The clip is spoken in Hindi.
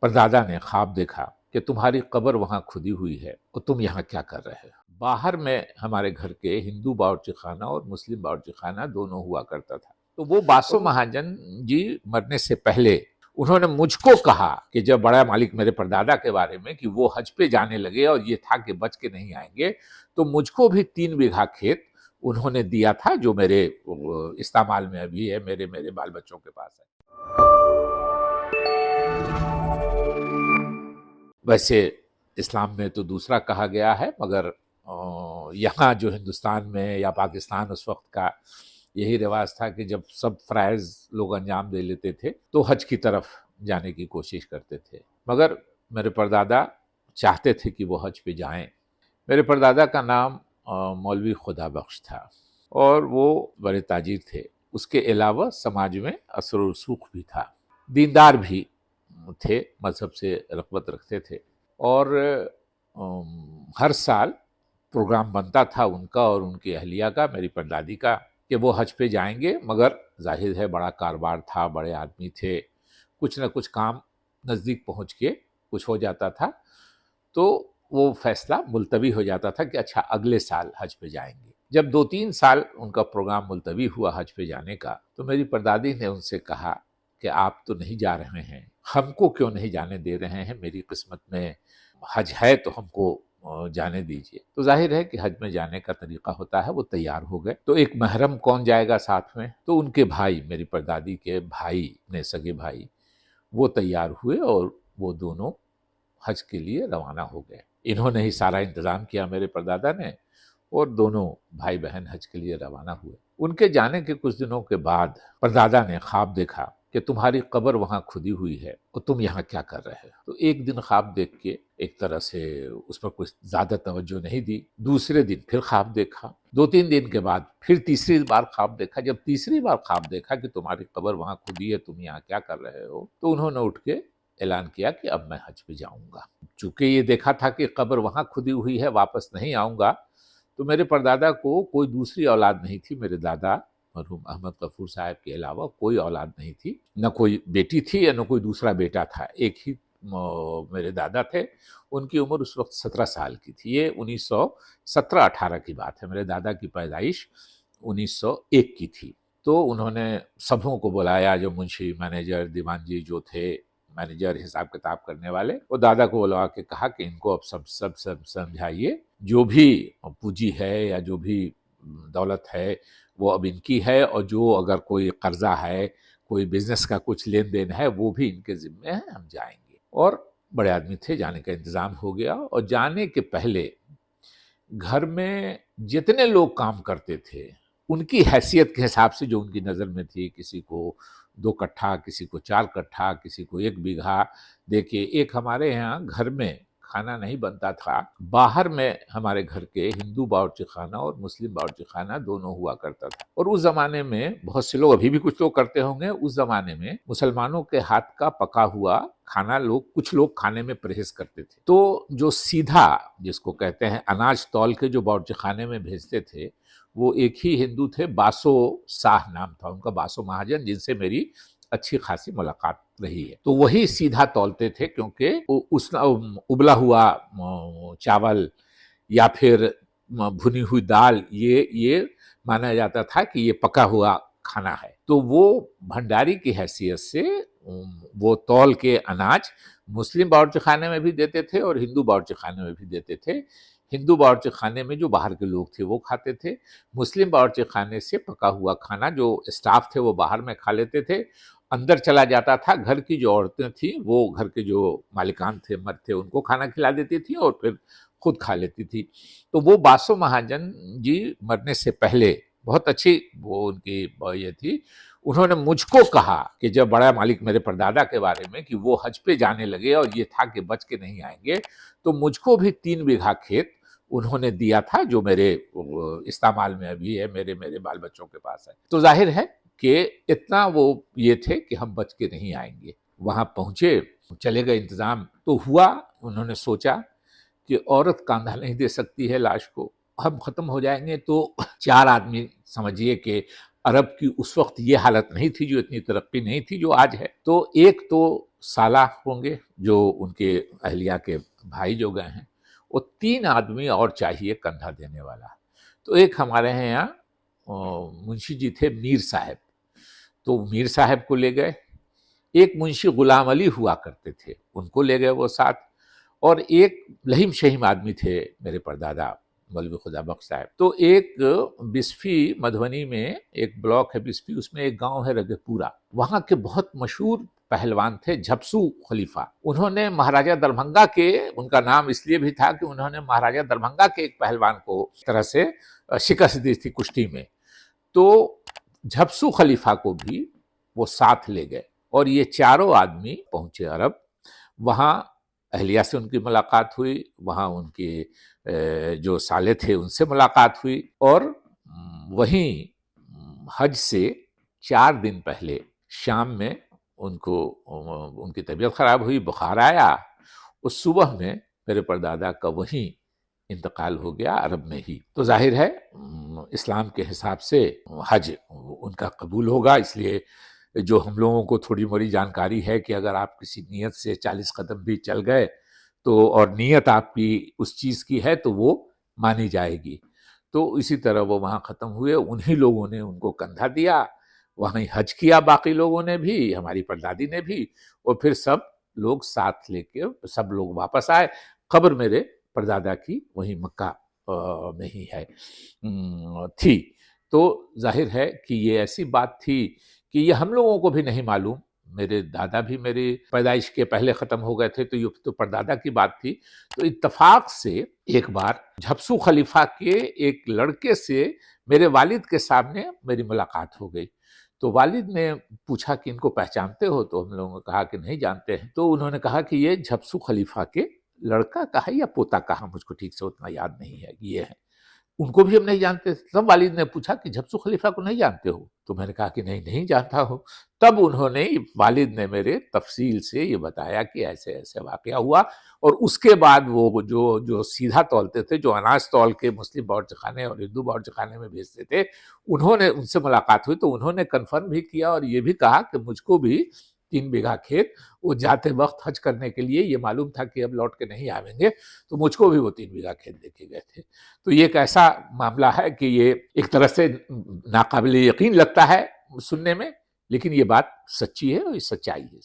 परदादा ने ख्वाब देखा कि तुम्हारी कब्र वहां खुदी हुई है और तुम यहाँ क्या कर रहे हो। बाहर में हमारे घर के हिंदू बावर्ची खाना और मुस्लिम बावर्ची खाना दोनों हुआ करता था। तो वो बासो महाजन जी मरने से पहले उन्होंने मुझको कहा कि जब बड़ा मालिक मेरे परदादा के बारे में कि वो हज पे जाने लगे और ये था कि बच के नहीं आएंगे, तो मुझको भी 3 बीघा खेत उन्होंने दिया था जो मेरे इस्तेमाल में अभी है, मेरे मेरे बाल बच्चों के पास है। वैसे इस्लाम में तो दूसरा कहा गया है, मगर यहाँ जो हिंदुस्तान में या पाकिस्तान उस वक्त का यही रिवाज था कि जब सब फ़राइज़ लोग अंजाम दे लेते थे तो हज की तरफ जाने की कोशिश करते थे। मगर मेरे परदादा चाहते थे कि वो हज पे जाएं। मेरे परदादा का नाम मौलवी खुदा बख्श था और वो बड़े ताजिर थे। उसके अलावा समाज में असर और रसूख भी था, दीनदार भी थे, मजहब से रग़बत रखते थे। और हर साल प्रोग्राम बनता था उनका और उनकी अहलिया का, मेरी परदादी का, कि वो हज पे जाएंगे। मगर जाहिर है बड़ा कारोबार था, बड़े आदमी थे, कुछ ना कुछ काम नज़दीक पहुंच के कुछ हो जाता था, तो वो फैसला मुलतवी हो जाता था कि अच्छा अगले साल हज पे जाएंगे। जब 2-3 साल उनका प्रोग्राम मुलतवी हुआ हज पे जाने का, तो मेरी परदादी ने उनसे कहा कि आप तो नहीं जा रहे हैं, हमको क्यों नहीं जाने दे रहे हैं? मेरी किस्मत में हज है तो हमको जाने दीजिए। तो जाहिर है कि हज में जाने का तरीका होता है, वो तैयार हो गए। तो एक महरम कौन जाएगा साथ में? तो उनके भाई, मेरी परदादी के भाई, अपने सगे भाई, वो तैयार हुए और वो दोनों हज के लिए रवाना हो गए। इन्होंने ही सारा इंतज़ाम किया, मेरे परदादा ने, और दोनों भाई बहन हज के लिए रवाना हुए। उनके जाने के कुछ दिनों के बाद परदादा ने ख्वाब देखा कि तुम्हारी कब्र वहां खुदी हुई है और तुम यहाँ क्या कर रहे हो। तो एक दिन ख्वाब देख के एक तरह से उस पर कुछ ज्यादा तवज्जो नहीं दी। दूसरे दिन फिर ख्वाब देखा, 2-3 दिन के बाद फिर तीसरी बार ख्वाब देखा। जब तीसरी बार ख्वाब देखा कि तुम्हारी कब्र वहां खुदी है, तुम यहाँ क्या कर रहे हो, तो उन्होंने उठ के ऐलान किया कि अब मैं हज पे जाऊंगा। चूंकि ये देखा था कि कब्र वहां खुदी हुई है, वापस नहीं आऊंगा, तो मेरे परदादा को कोई दूसरी औलाद नहीं थी। मेरे दादा मरहूम अहमद गफूर साहब के अलावा कोई औलाद नहीं थी, न कोई बेटी थी या न कोई दूसरा बेटा था। एक ही मेरे दादा थे। उनकी उम्र उस वक्त 17 साल की थी। ये 1917-18 की बात है। मेरे दादा की पैदाइश 1901 की थी। तो उन्होंने सबों को बुलाया, जो मुंशी, मैनेजर, दीवान जी जो थे, मैनेजर, हिसाब किताब करने वाले, वो दादा को बुलवा के कहा कि इनको अब सब सब सब समझाइए, जो भी पूंजी है या जो भी दौलत है वो अब इनकी है, और जो अगर कोई कर्जा है, कोई बिजनेस का कुछ लेन देन है, वो भी इनके जिम्मे है, हम जाएंगे। और बड़े आदमी थे, जाने का इंतजाम हो गया। और जाने के पहले घर में जितने लोग काम करते थे, उनकी हैसियत के हिसाब से जो उनकी नज़र में थी, किसी को 2 कट्ठा, किसी को 4 कट्ठा, किसी को 1 बीघा। देखिए, एक हमारे यहाँ घर में खाना नहीं बनता था, बाहर में हमारे घर के हिंदू बावर्ची खाना और मुस्लिम बावर्ची खाना दोनों हुआ करता था। और उस जमाने में बहुत से लोग, अभी भी कुछ लोग करते होंगे, उस जमाने में मुसलमानों के हाथ का पका हुआ खाना कुछ लोग खाने में परहेज करते थे। तो जो सीधा, जिसको कहते हैं अनाज तौल के, जो बावर्ची खाने में भेजते थे, वो एक ही हिंदू थे, बासो शाह नाम था उनका, बासो महाजन, जिनसे मेरी अच्छी खासी मुलाकात रही है। तो वही सीधा तौलते थे, क्योंकि उस उबला हुआ चावल या फिर भुनी हुई दाल, ये माना जाता था कि ये पका हुआ खाना है। तो वो भंडारी की हैसियत से वो तौल के अनाज मुस्लिम बावर्ची खाने में भी देते थे और हिंदू बावर्ची खाने में भी देते थे। हिंदू बावर्ची खाने में जो बाहर के लोग थे वो खाते थे, मुस्लिम बावर्ची खाने से पका हुआ खाना जो स्टाफ थे वो बाहर में खा लेते थे। अंदर चला जाता था, घर की जो औरतें थीं, वो घर के जो मालिकान थे, मर्द थे, उनको खाना खिला देती थी और फिर खुद खा लेती थी। तो वो बासो महाजन जी मरने से पहले, बहुत अच्छी वो उनकी ये थी, उन्होंने मुझको कहा कि जब बड़ा मालिक मेरे परदादा के बारे में कि वो हज पे जाने लगे और ये था कि बच के नहीं आएंगे, तो मुझको भी 3 बीघा खेत उन्होंने दिया था जो मेरे इस्तेमाल में अभी है, मेरे मेरे बाल बच्चों के पास है। तो जाहिर है कि इतना वो ये थे कि हम बच के नहीं आएंगे। वहां पहुंचे, चले गए, इंतजाम तो हुआ। उन्होंने सोचा कि औरत कंधा नहीं दे सकती है लाश को, हम खत्म हो जाएंगे तो 4 आदमी समझिए कि अरब की उस वक्त ये हालत नहीं थी, जो इतनी तरक्की नहीं थी जो आज है। तो एक तो सालाह होंगे जो उनके अहलिया के भाई जो गए हैं, वो 3 आदमी और चाहिए कंधा देने वाला। तो एक हमारे यहाँ मुंशी जी थे मीर साहब, तो मीर साहब को ले गए। एक मुंशी गुलाम अली हुआ करते थे, उनको ले गए वो साथ। और एक लहीम शहीम आदमी थे मेरे परदादा मौलवी खुदा बख्श साहब। तो एक बिस्फी मधुबनी में एक ब्लॉक है बिस्फी, उसमें एक गांव है रगेपुरा, वहां के बहुत मशहूर पहलवान थे झपसू खलीफा। उन्होंने महाराजा दरभंगा के, उनका नाम इसलिए भी था कि उन्होंने महाराजा दरभंगा के एक पहलवान को तरह से शिकस्त दी थी कुश्ती में। तो झपसू खलीफा को भी वो साथ ले गए और ये चारों आदमी पहुंचे अरब। वहाँ अहलिया से उनकी मुलाकात हुई, वहाँ उनके जो साले थे उनसे मुलाकात हुई। और वहीं हज से 4 दिन पहले शाम में उनको उनकी तबीयत खराब हुई, बुखार आया। उस सुबह में मेरे परदादा का वहीं इंतकाल हो गया अरब में ही। तो जाहिर है इस्लाम के हिसाब से हज उनका कबूल होगा। इसलिए जो हम लोगों को थोड़ी मोड़ी जानकारी है कि अगर आप किसी नियत से 40 कदम भी चल गए तो, और नियत आपकी उस चीज़ की है, तो वो मानी जाएगी। तो इसी तरह वो वहाँ ख़त्म हुए, उन्हीं लोगों ने उनको कंधा दिया, वहीं हज किया बाकी लोगों ने भी, हमारी परदादी ने भी, और फिर सब लोग साथ लेके सब लोग वापस आए। खबर मेरे परदादा की वहीं मक्का में ही है थी। तो जाहिर है कि ये ऐसी बात थी कि ये हम लोगों को भी नहीं मालूम। मेरे दादा भी मेरी पैदाइश के पहले ख़त्म हो गए थे, तो ये तो परदादा की बात थी। तो इत्तफाक से एक बार झपसू खलीफा के एक लड़के से मेरे वालिद के सामने मेरी मुलाकात हो गई। तो वालिद ने पूछा कि इनको पहचानते हो? तो हम लोगों ने कहा कि नहीं जानते हैं। तो उन्होंने कहा कि ये झपसू खलीफा के लड़का कहा या पोता कहा, मुझको ठीक से उतना याद नहीं है, ये है। उनको भी हम नहीं जानते। तब वालिद ने पूछा कि झपसू खलीफा को नहीं जानते हो? तो मैंने कहा कि नहीं, नहीं जानता हूँ। तब उन्होंने, वालिद ने मेरे तफसील से ये बताया कि ऐसे ऐसे वाक़या हुआ। और उसके बाद वो जो जो सीधा तौलते थे, जो अनाज तौल के मुस्लिम बावर्चीखाने और हिंदू बावर्चीखाने में भेजते थे, उन्होंने, उनसे मुलाकात हुई तो उन्होंने कन्फर्म भी किया और ये भी कहा कि मुझको भी 3 बीघा खेत, वो जाते वक्त हज करने के लिए ये मालूम था कि अब लौट के नहीं आवेंगे, तो मुझको भी वो 3 बीघा खेत देके गए थे। तो ये एक ऐसा मामला है कि ये एक तरह से नाकाबिले यकीन लगता है सुनने में, लेकिन ये बात सच्ची है और ये सच्चाई है।